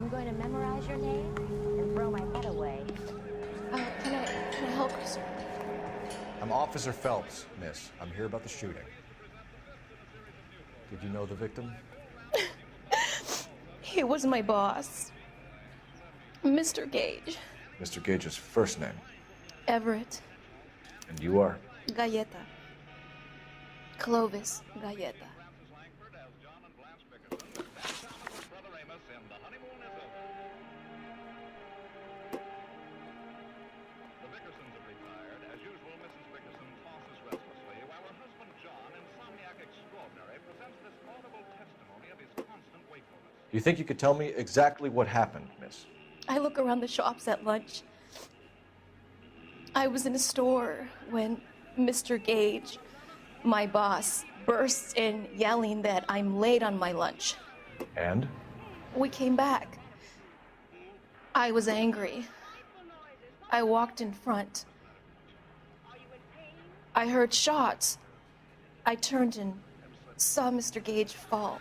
I'm going to memorize your name and throw my head away. Can I help you, sir? I'm Officer Phelps, miss. I'm here about the shooting. Did you know the victim? He was my boss, Mr. Gage. Mr. Gage's first name. Everett. And you are? Galleta. Clovis Galleta. Do you think you could tell me exactly what happened, miss? I look around the shops at lunch. I was in a store when Mr. Gage, my boss, bursts in yelling that I'm late on my lunch. And? We came back. I was angry. I walked in front. I heard shots. I turned and saw Mr. Gage fall.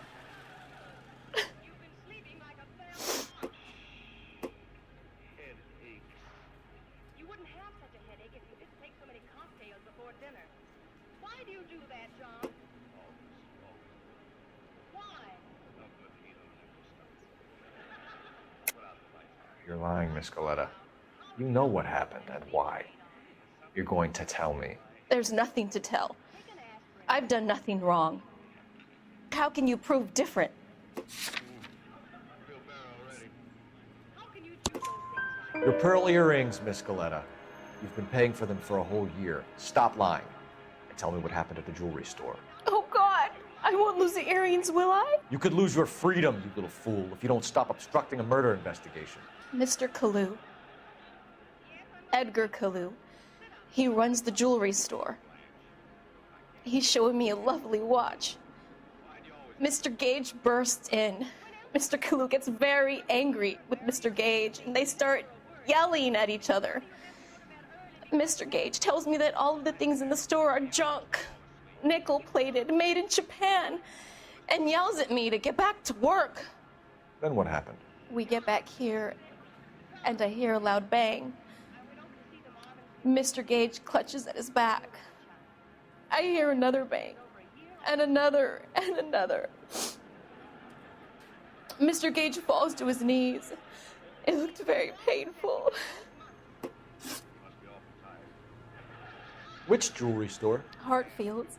You're lying, Miss Galleta. You know what happened and why. You're going to tell me. There's nothing to tell. I've done nothing wrong. How can you prove different? Your pearl earrings, Miss Galleta. You've been paying for them for a whole year. Stop lying and tell me what happened at the jewelry store. Oh, God! I won't lose the earrings, will I? You could lose your freedom, you little fool, if you don't stop obstructing a murder investigation. Mr. Kalu. Edgar Kalu. He runs the jewelry store. He's showing me a lovely watch. Mr. Gage bursts in. Mr. Kalu gets very angry with Mr. Gage, and they start yelling at each other. Mr. Gage tells me that all of the things in the store are junk, nickel-plated, made in Japan, and yells at me to get back to work. Then what happened? We get back here, and I hear a loud bang. Mr. Gage clutches at his back. I hear another bang, and another, and another. Mr. Gage falls to his knees. It looked very painful. Which jewelry store? Hartfield's.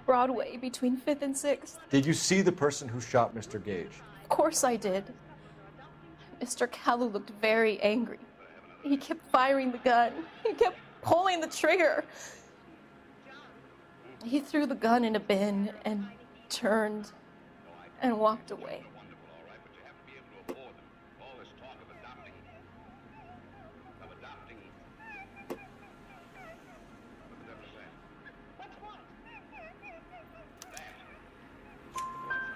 Broadway, between 5th and 6th. Did you see the person who shot Mr. Gage? Of course I did. Mr. Kalu looked very angry. He kept firing the gun. He kept pulling the trigger. He threw the gun in a bin and turned and walked away.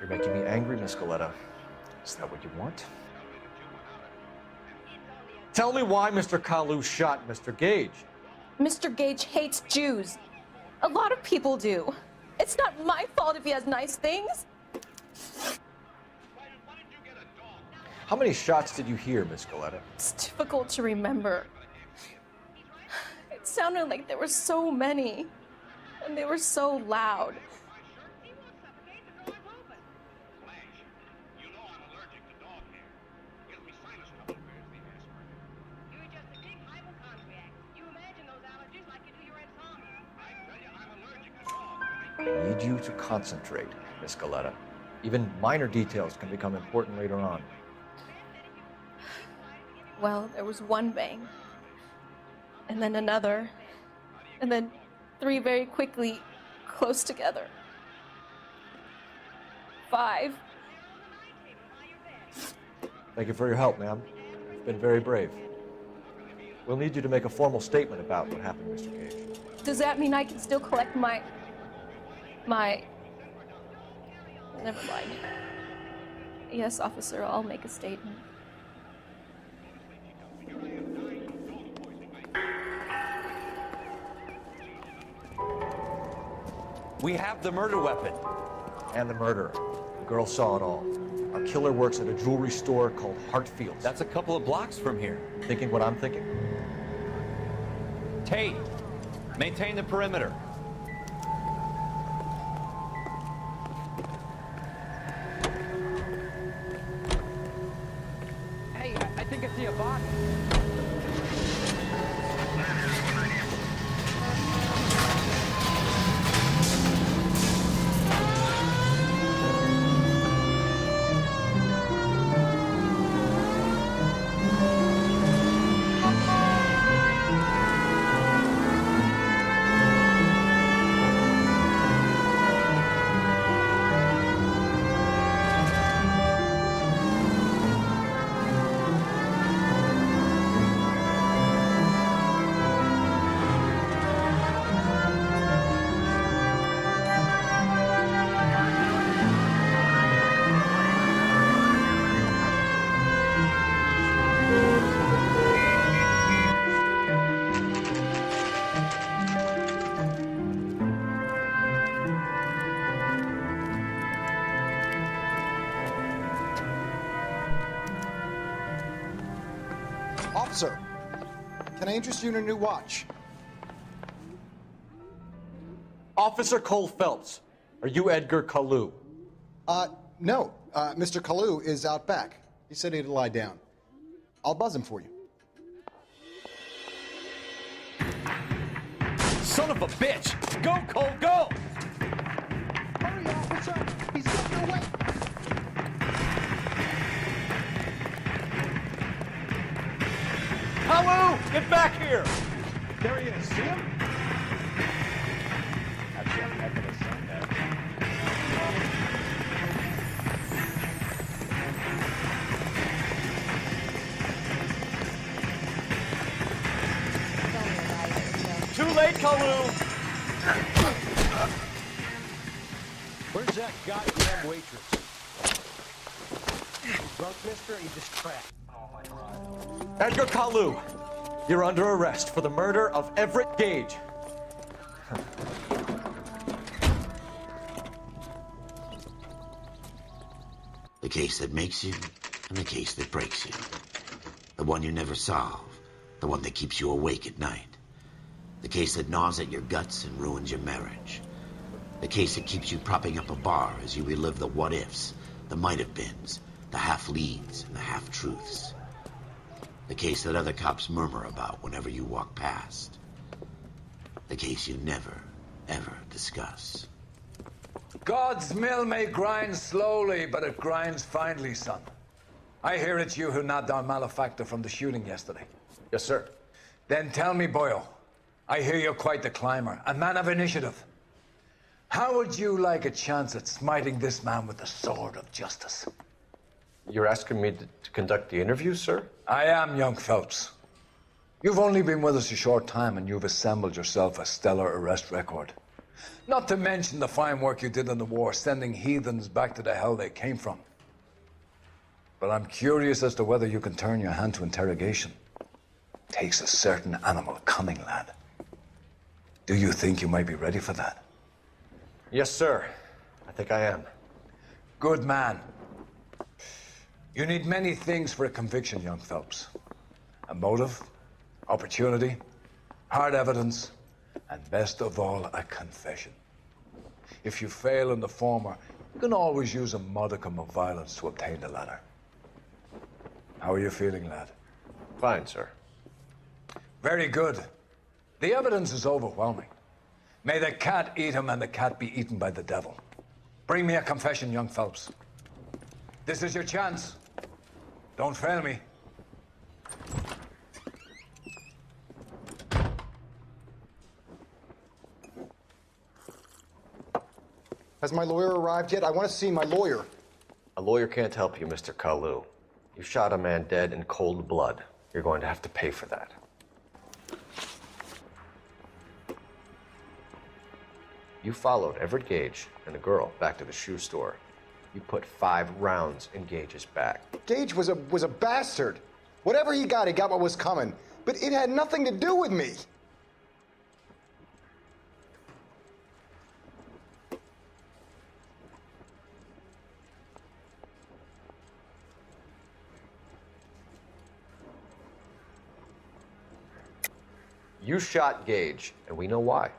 You're making me angry, Miss Galleta. Is that what you want? Tell me why Mr. Kalu shot Mr. Gage. Mr. Gage hates Jews. A lot of people do. It's not my fault if he has nice things. How many shots did you hear, Miss Galleta? It's difficult to remember. It sounded like there were so many, and they were so loud. I need you to concentrate, Miss Galleta. Even minor details can become important later on. Well, there was one bang, and then another, and then 3 very quickly, close together. 5. Thank you for your help, ma'am. You've been very brave. We'll need you to make a formal statement about what happened, Mr. Gage. Does that mean I can still collect my... Never mind. Yes, officer, I'll make a statement. We have the murder weapon. And the murderer. girl saw it all. Our killer works at a jewelry store called Hartfield's. That's a couple of blocks from here. Thinking what I'm thinking? Tate, maintain the perimeter. Hey, I think I see a box. Officer, can I interest you in a new watch? Officer Cole Phelps, are you Edgar Kalu? No. Mr. Kalu is out back. He said he'd lie down. I'll buzz him for you. Son of a bitch! Go, Cole, go! Hurry, officer! He's getting away! Kalu, get back here! There he is. See him? That's a heck of a son there. Too late, Kalu! Where's that goddamn waitress? Drunk, mister? He just trapped. Edgar Kalu, you're under arrest for the murder of Everett Gage. The case that makes you and the case that breaks you. The one you never solve. The one that keeps you awake at night. The case that gnaws at your guts and ruins your marriage. The case that keeps you propping up a bar as you relive the what-ifs, the might-have-beens, the half-leads, and the half-truths. The case that other cops murmur about whenever you walk past. The case you never, ever discuss. God's mill may grind slowly, but it grinds finely, son. I hear it's you who nabbed our malefactor from the shooting yesterday. Yes, sir. Then tell me, Boyle, I hear you're quite the climber, a man of initiative. How would you like a chance at smiting this man with the sword of justice? You're asking me to conduct the interview, sir? I am, young Phelps. You've only been with us a short time and you've assembled yourself a stellar arrest record. Not to mention the fine work you did in the war, sending heathens back to the hell they came from. But I'm curious as to whether you can turn your hand to interrogation. Takes a certain animal cunning, lad. Do you think you might be ready for that? Yes, sir. I think I am. Good man. You need many things for a conviction, young Phelps. A motive, opportunity, hard evidence, and best of all, a confession. If you fail in the former, you can always use a modicum of violence to obtain the latter. How are you feeling, lad? Fine, sir. Very good. The evidence is overwhelming. May the cat eat him and the cat be eaten by the devil. Bring me a confession, young Phelps. This is your chance. Don't fail me. Has my lawyer arrived yet? I want to see my lawyer. A lawyer can't help you, Mr. Kalu. You shot a man dead in cold blood. You're going to have to pay for that. You followed Everett Gage and the girl back to the shoe store. You put 5 rounds in Gage's back. Gage was a bastard. Whatever he got what was coming. But it had nothing to do with me. You shot Gage, and we know why.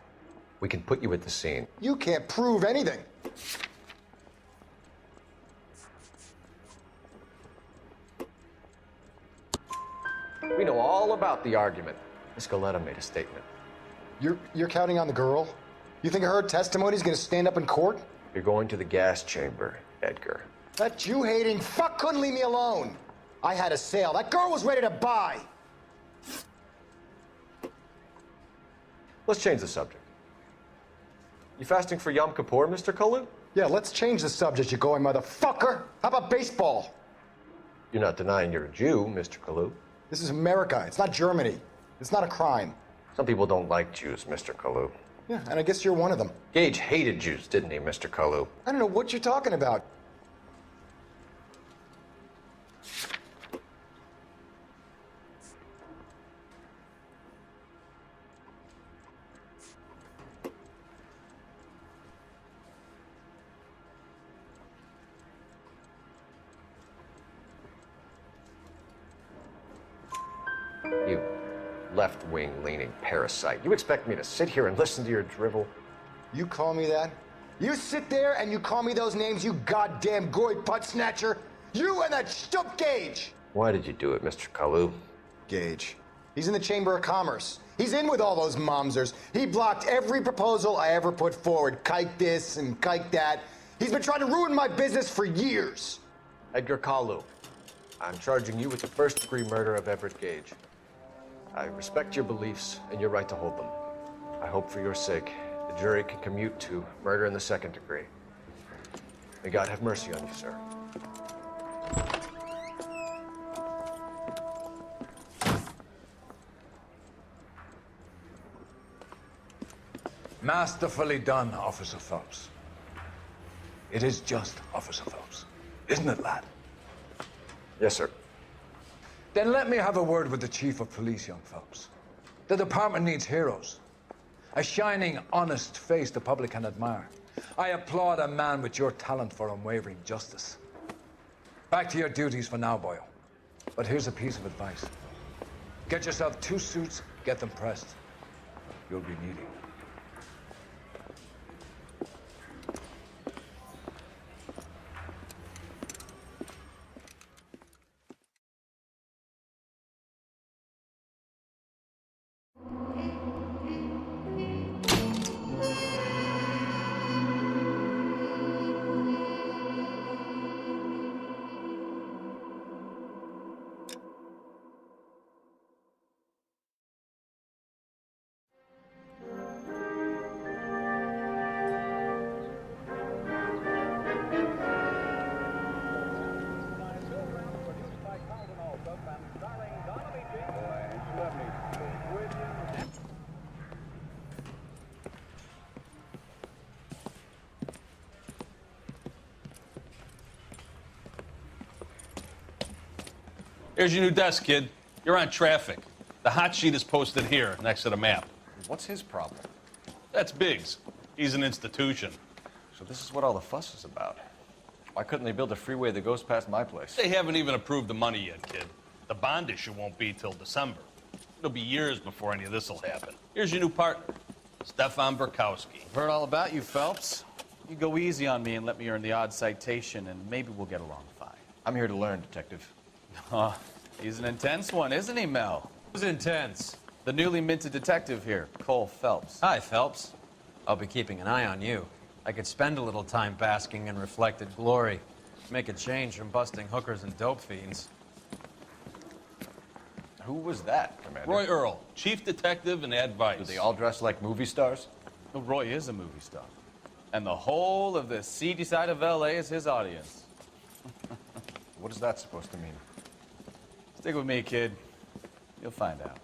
We can put you at the scene. You can't prove anything. We know all about the argument. Miss Goleta made a statement. You're counting on the girl? You think her testimony's gonna stand up in court? You're going to the gas chamber, Edgar. That Jew-hating fuck couldn't leave me alone. I had a sale. That girl was ready to buy. Let's change the subject. You fasting for Yom Kippur, Mr. Kalu? Yeah, let's change the subject, you going motherfucker. How about baseball? You're not denying you're a Jew, Mr. Kalu. This is America. It's not Germany. It's not a crime. Some people don't like Jews, Mr. Kalu. Yeah, and I guess you're one of them. Gage hated Jews, didn't he, Mr. Kalu? I don't know what you're talking about. You left-wing leaning parasite. You expect me to sit here and listen to your drivel? You call me that? You sit there and you call me those names, you goddamn goy butt snatcher? You and that stup Gage! Why did you do it, Mr. Kalu? Gage. He's in the Chamber of Commerce. He's in with all those momsers. He blocked every proposal I ever put forward. Kike this and kike that. He's been trying to ruin my business for years. Edgar Kalu, I'm charging you with the first-degree murder of Everett Gage. I respect your beliefs and your right to hold them. I hope for your sake the jury can commute to murder in the second degree. May God have mercy on you, sir. Masterfully done, Officer Phelps. It is just Officer Phelps. Isn't it, lad? Yes, sir. Then let me have a word with the Chief of Police, young Phelps. The department needs heroes. A shining, honest face the public can admire. I applaud a man with your talent for unwavering justice. Back to your duties for now, boyo. But here's a piece of advice. Get yourself 2 suits, get them pressed. You'll be needing. Here's your new desk, kid. You're on traffic. The hot sheet is posted here, next to the map. What's his problem? That's Biggs. He's an institution. So this is what all the fuss is about. Why couldn't they build a freeway that goes past my place? They haven't even approved the money yet, kid. The bond issue won't be till December. It'll be years before any of this will happen. Here's your new partner, Stefan Burkowski. I've heard all about you, Phelps. You go easy on me and let me earn the odd citation, and maybe we'll get along fine. I'm here to learn, Detective. Oh, he's an intense one, isn't he, Mel? Who's intense? The newly minted detective here, Cole Phelps. Hi, Phelps. I'll be keeping an eye on you. I could spend a little time basking in reflected glory. Make a change from busting hookers and dope fiends. Who was that, Commander? Roy Earl, chief detective and advice. Do they all dress like movie stars? Well, Roy is a movie star. And the whole of the seedy side of L.A. is his audience. What is that supposed to mean? Stick with me, kid. You'll find out.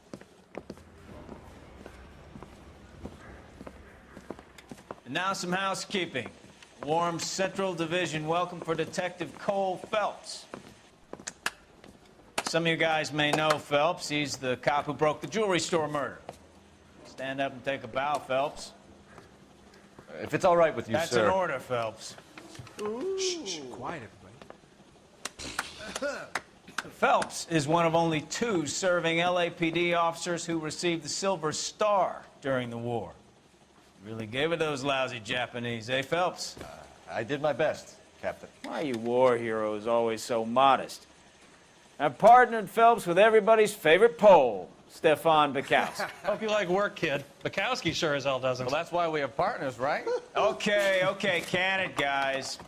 And now some housekeeping. Warm Central Division welcome for Detective Cole Phelps. Some of you guys may know Phelps. He's the cop who broke the jewelry store murder. Stand up and take a bow, Phelps. If it's all right with you, That's sir. an order, Phelps. Shh, quiet, everybody. Phelps is one of only 2 serving LAPD officers who received the Silver Star during the war. Really gave it those lousy Japanese, eh, Phelps? I did my best, Captain. Why are you war heroes always so modest? I've partnered Phelps with everybody's favorite Pole, Stefan Bukowski. Hope you like work, kid. Bukowski sure as hell doesn't. Well, that's why we have partners, right? Okay, can it, guys.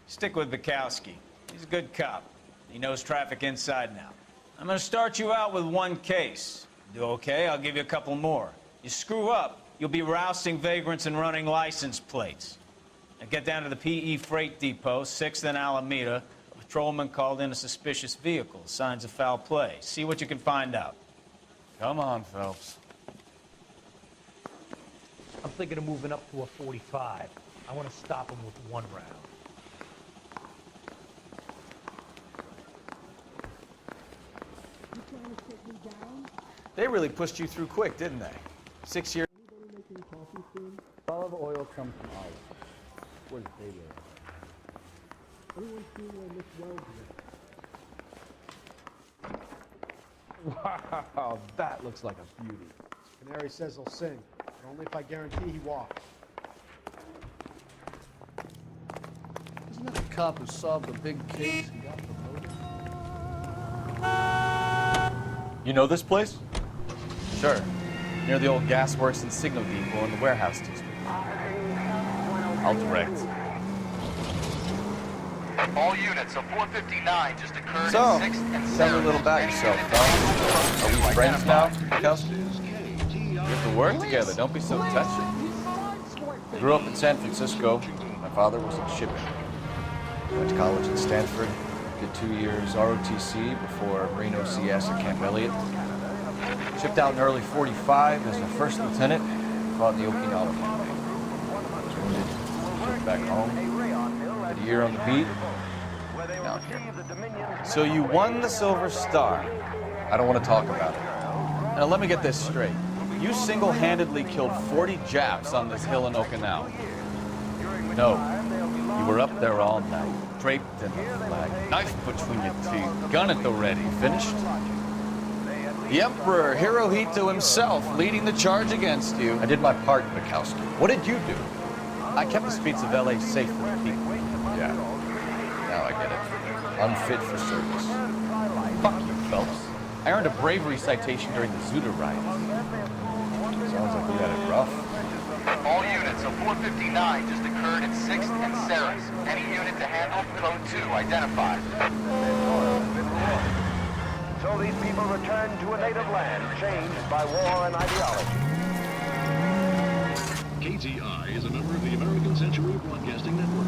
Stick with Bukowski. He's a good cop. He knows traffic inside and out. I'm gonna start you out with 1 case. Do okay, I'll give you a couple more. You screw up, you'll be rousting vagrants and running license plates. Now get down to the PE Freight Depot, 6th and Alameda. A patrolman called in a suspicious vehicle. Signs of foul play. See what you can find out. Come on, Phelps. I'm thinking of moving up to a 45. I want to stop him with 1 round. They really pushed you through quick, didn't they? 6 years. Olive oil comes from olive. Where's they live? Everyone's seeing where Miss Wells is. Wow, that looks like a beauty. Canary says he'll sing, but only if I guarantee he walks. Isn't that the cop who solved the big case and got promoted? You know this place? Sure. Near the old gasworks and signal depot in the warehouse district. I'll direct. All units, so 459 just occurred So, at 6th and tell me a 7th. little about yourself, pal. Are we friends now, Kelsey? We have to work together. Don't be so touchy. I grew up in San Francisco. My father was in shipping. Went to college in Stanford. Did 2 years ROTC before Marine OCS at Camp Elliott. Shipped out in early 45 as a first lieutenant. Fought in the Okinawa campaign. Was wounded. Shipped back home. Had a year on the beat. Now I'm here. So you won the Silver Star. I don't want to talk about it. Now let me get this straight. You single-handedly killed 40 Japs on this hill in Okinawa. No. You were up there all night, draped in the flag, knife between your teeth, gun at the ready. Finished? The Emperor Hirohito himself leading the charge against you. I did my part, Bukowski. What did you do? I kept the streets of LA safe for the people. Yeah. Now I get it. Unfit for service. Fuck you, Phelps. I earned a bravery citation during the Zuda riots. Sounds like you had it rough. All units, so 459 just occurred at 6th and Sarah's. Any unit to handle, code 2, identified. So these people return to a native land changed by war and ideology. KTI is a member of the American Century Broadcasting Network.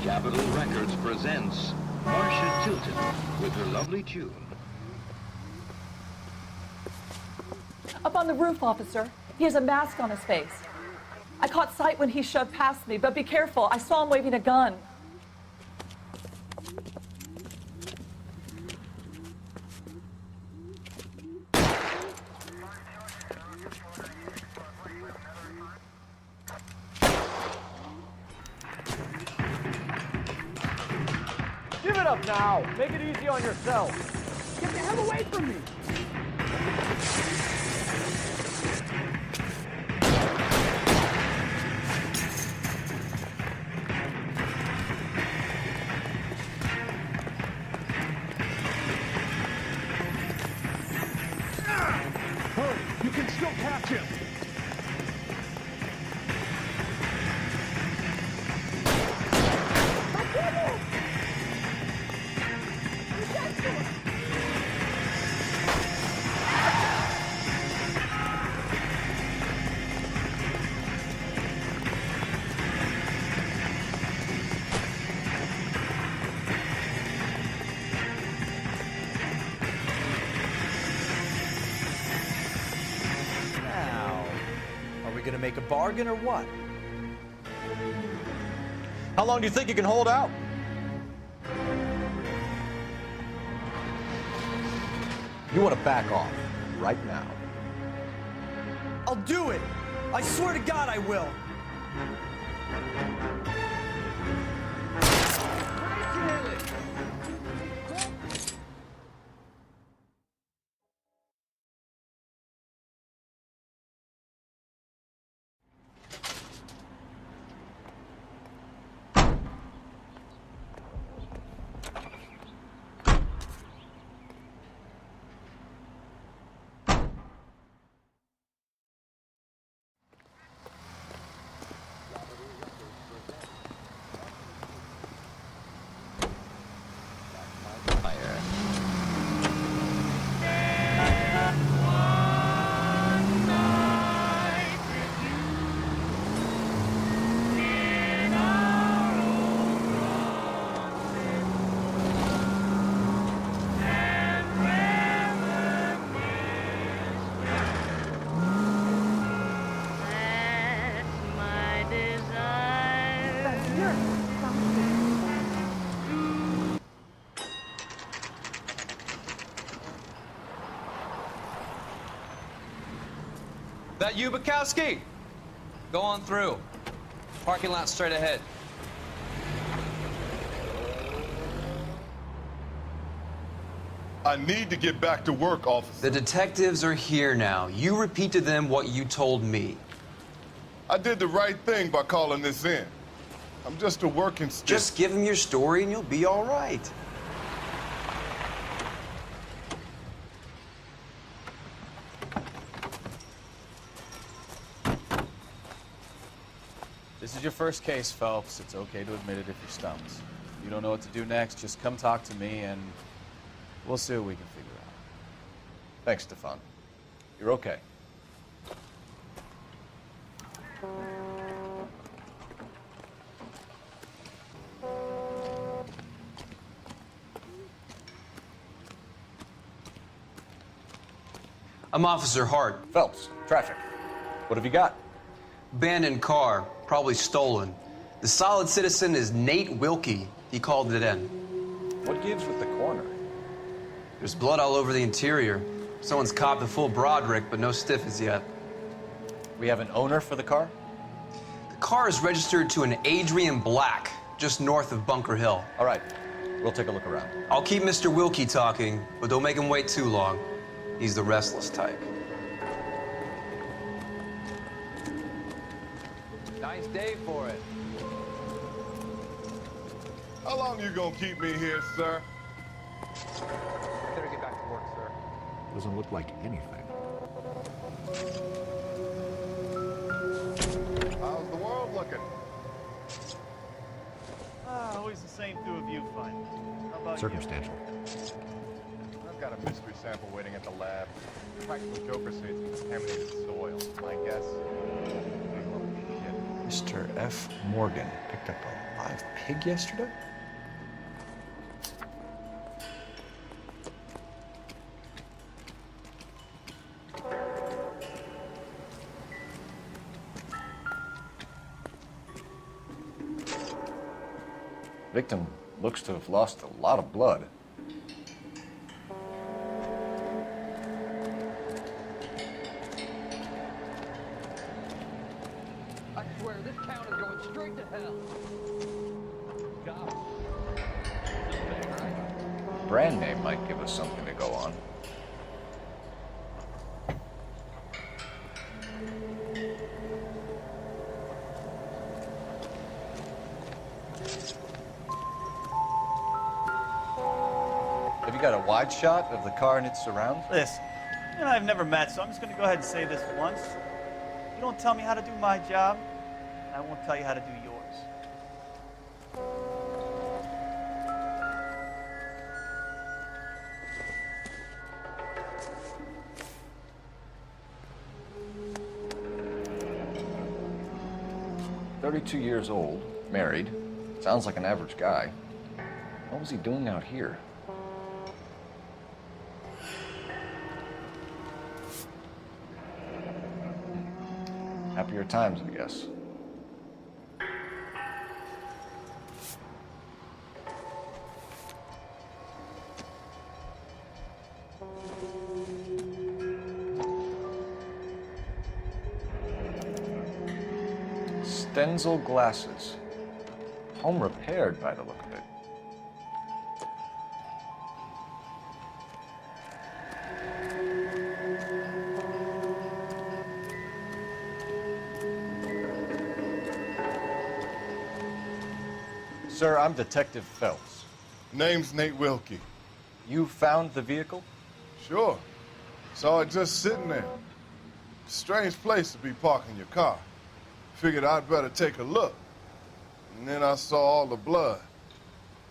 Capitol Records presents Marcia Tilton with her lovely tune. Up on the roof, officer. He has a mask on his face. I caught sight when he shoved past me, but be careful. I saw him waving a gun. Give it up now. Make it easy on yourself. Get the hell away from me. Hurry, you can still catch him. Gonna make a bargain or what? How long do you think you can hold out? You want to back off right now. I'll do it! I swear to God I will! that you, Bukowski? Go on through. Parking lot straight ahead. I need to get back to work, officer. The detectives are here now. You repeat to them what you told me. I did the right thing by calling this in. I'm just a working stick. Just give them your story and you'll be all right. This is your first case, Phelps. It's okay to admit it if you're stumped. If you don't know what to do next, just come talk to me and we'll see what we can figure out. Thanks, Stefan. You're okay. I'm Officer Hart. Phelps, traffic. What have you got? Abandoned car, probably stolen. The solid citizen is Nate Wilkie. He called it in. What gives with the corner? There's blood all over the interior. Someone's copped a full Broderick, but no stiffs yet. We have an owner for the car? The car is registered to an Adrian Black, just north of Bunker Hill. All right, we'll take a look around. I'll keep Mr. Wilkie talking, but don't make him wait too long. He's the restless type. Nice day for it. How long you gonna keep me here, sir? Better get back to work, sir. Doesn't look like anything. How's the world looking? Always the same two of you, fine. How about Circumstantial. I've got a mystery sample waiting at the lab. Practical Joker says it's contaminated soil. My guess? Mr. F. Morgan picked up a live pig yesterday? Victim looks to have lost a lot of blood. I swear, this town is going straight to hell. God. Brand name might give us something to go on. Have you got a wide shot of the car and its surrounds? Listen, you and I have never met, so I'm just going to go ahead and say this once. You don't tell me how to do my job, and I won't tell you how to do yours. "32 years old, married, sounds like an average guy. What was he doing out here?" Happier times, I guess. Stenzel glasses. Home repaired by the look of it. Sir, I'm Detective Phelps. Name's Nate Wilkie. You found the vehicle? Sure. Saw it just sitting there. Strange place to be parking your car. Figured I'd better take a look. And then I saw all the blood.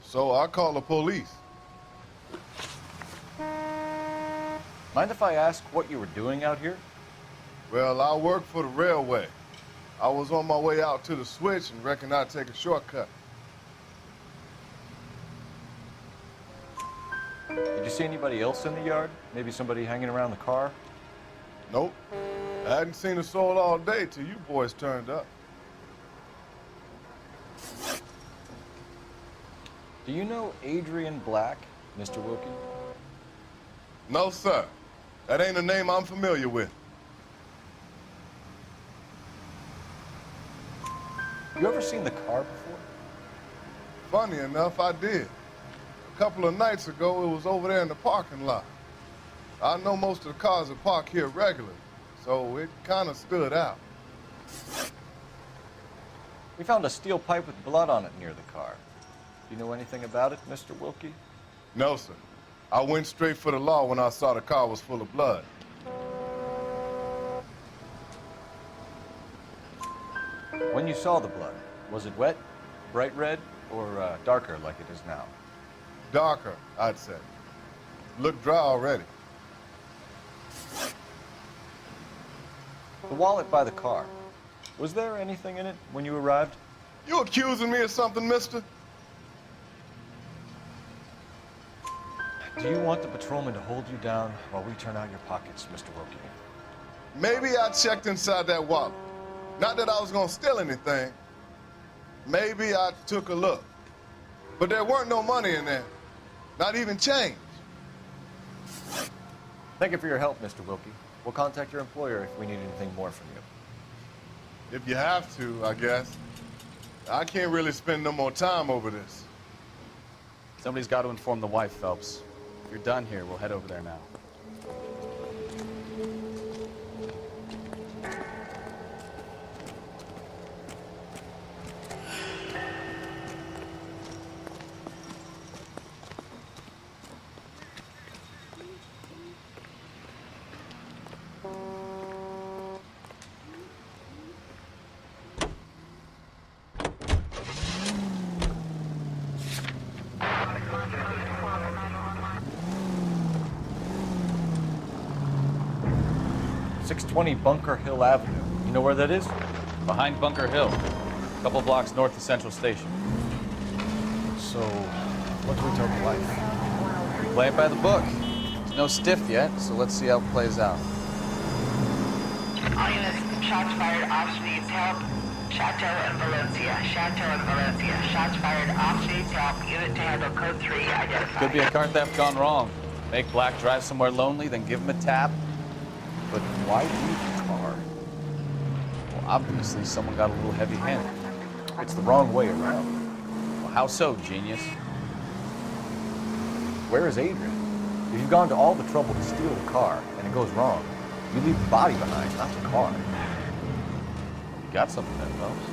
So I called the police. Mind if I ask what you were doing out here? Well, I work for the railway. I was on my way out to the switch and reckoned I'd take a shortcut. Did you see anybody else in the yard? Maybe somebody hanging around the car? Nope. I hadn't seen a soul all day till you boys turned up. Do you know Adrian Black, Mr. Wilkie? No, sir. That ain't a name I'm familiar with. You ever seen the car before? Funny enough, I did. A couple of nights ago, it was over there in the parking lot. I know most of the cars are parked here regularly, so it kind of stood out. We found a steel pipe with blood on it near the car. Do you know anything about it, Mr. Wilkie? No, sir. I went straight for the law when I saw the car was full of blood. When you saw the blood, was it wet, bright red, or darker like it is now? Darker, I'd say. Looked dry already. The wallet by the car. Was there anything in it when you arrived? You accusing me of something, mister? Do you want the patrolman to hold you down while we turn out your pockets, Mr. Wilkie? Maybe I checked inside that wallet. Not that I was gonna steal anything. Maybe I took a look. But there weren't no money in there. Not even change. Thank you for your help, Mr. Wilkie. We'll contact your employer if we need anything more from you. If you have to, I guess. I can't really spend no more time over this. Somebody's got to inform the wife, Phelps. If you're done here, we'll head over there now. Bunker Hill Avenue. You know where that is? Behind Bunker Hill, a couple blocks north of Central Station. So, what do we tell the wife? Play it by the book. There's no stiff yet, so let's see how it plays out. All units, shots fired, ops needs help. Chateau and Valencia. Chateau and Valencia. Shots fired, ops needs help. Unit to handle code 3 identified. Could be a car theft gone wrong. Make Black drive somewhere lonely, then give him a tap. But why leave the car? Well, obviously someone got a little heavy-handed. It's the wrong way around. Well, how so, genius? Where is Adrian? If you've gone to all the trouble to steal the car and it goes wrong, you leave the body behind, not the car. You got something there, Phelps.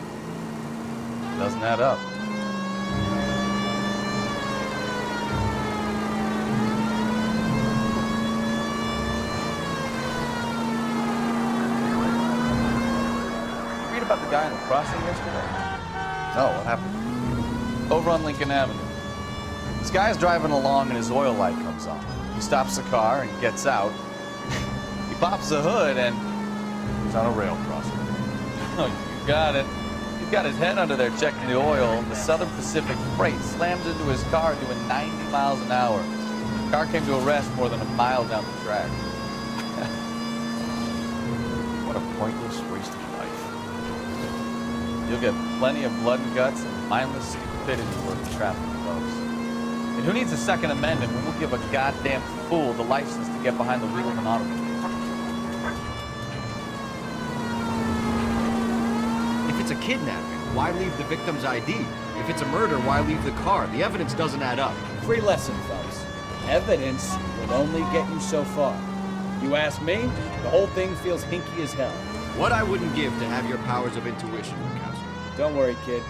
Doesn't add up. About the guy in the crossing yesterday? No, what happened? Over on Lincoln Avenue. This guy's driving along and his oil light comes on. He stops the car and gets out. He pops the hood and he's on a rail crossing. Oh, you got it. He's got his head under there checking the oil. The Southern Pacific Freight slams into his car doing 90 miles an hour. The car came to a rest more than a mile down the track. What a pointless waste of life. You'll get plenty of blood and guts and mindless stupidity work in traffic, folks. And who needs a Second Amendment when we'll give a goddamn fool the license to get behind the wheel of an automobile? If it's a kidnapping, why leave the victim's ID? If it's a murder, why leave the car? The evidence doesn't add up. Free lesson, folks. Evidence will only get you so far. You ask me, the whole thing feels hinky as hell. What I wouldn't give to have your powers of intuition, Counselor. Don't worry, kid.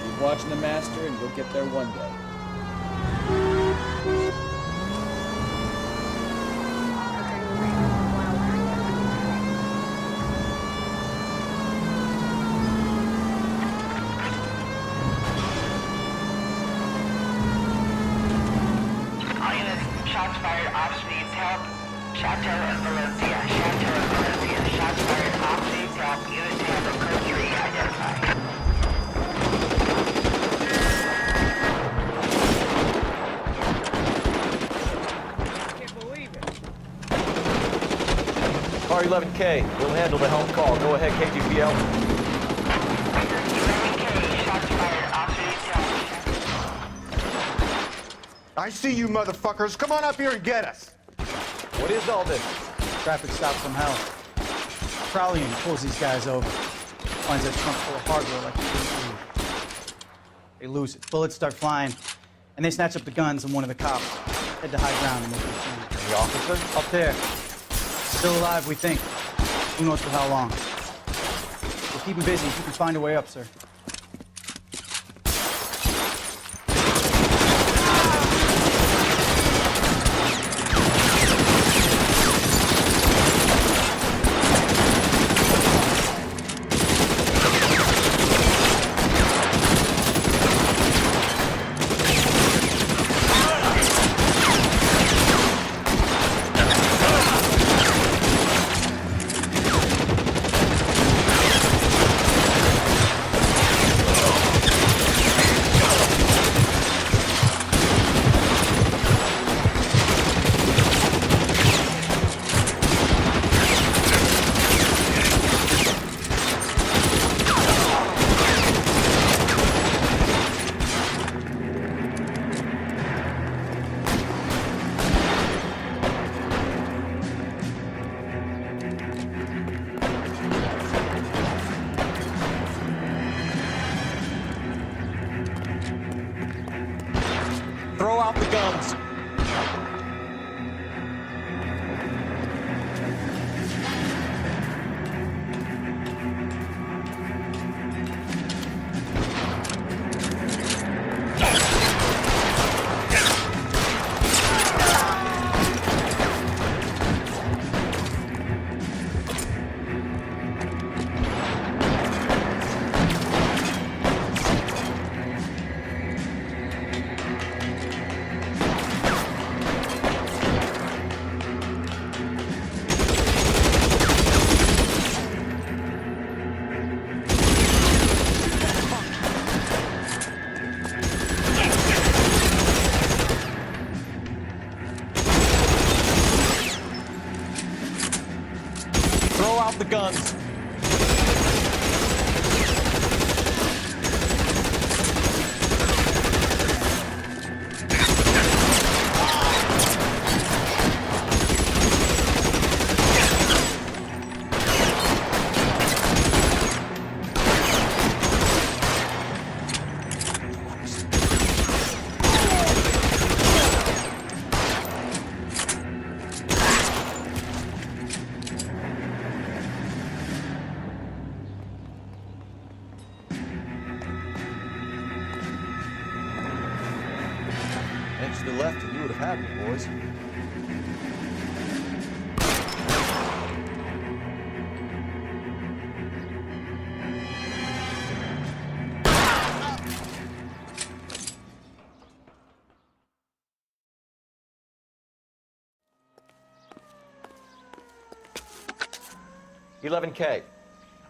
Keep watching the master and you'll get there one day. All units, shots fired, ops needs help. Chateau and Valencia. Chateau and Valencia. Shots fired, ops needs help. Unit to handle code 3 identified. Car 11K, we'll handle the helm call. Go ahead, KGPL. 11K, shots fired, ops needs help. I see you motherfuckers. Come on up here and get us. What is all this? Traffic stop from hell. Crowley pulls these guys over. Finds a trunk full of hardware like you didn't see. They lose it. Bullets start flying, and they snatch up the guns, and one of the cops head to high ground and make a scene. The officer? Up there. Still alive, we think. Who knows for how long. We'll keep him busy if you can find a way up, sir. Throw out the guns. Throw out the guns. Inch to the left and you would have had me, boys. $11K.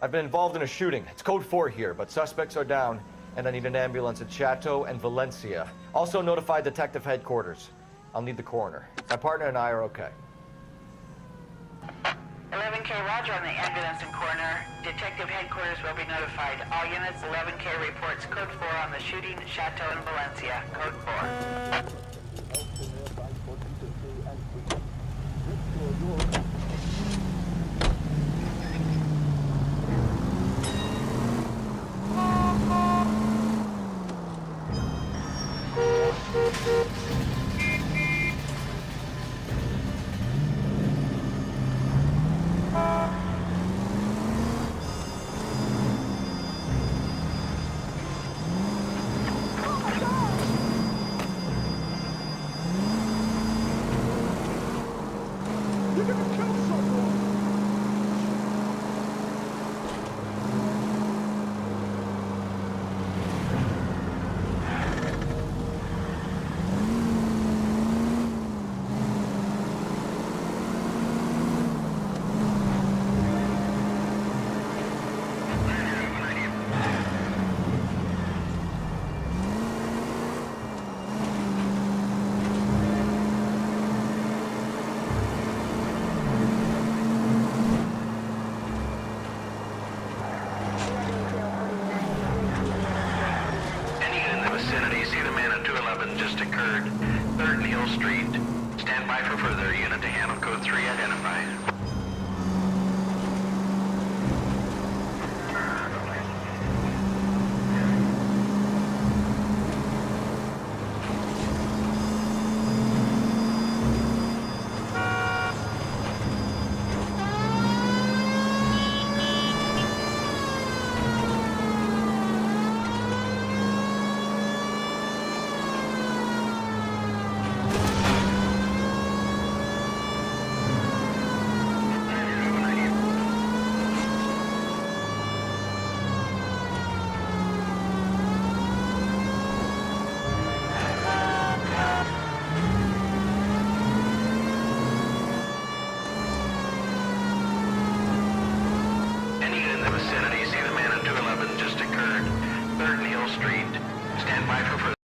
I've been involved in a shooting. It's code 4 here, but suspects are down, and I need an ambulance at Chateau and Valencia. Also notify detective headquarters. I'll need the coroner. My partner and I are okay. 11K, roger on the ambulance and coroner. Detective headquarters will be notified. All units, 11K reports code 4 on the shooting at Chateau and Valencia. Code 4. Just occurred. 3rd Neal Street. Stand by for further. Unit to handle code 3 identified. Stand by for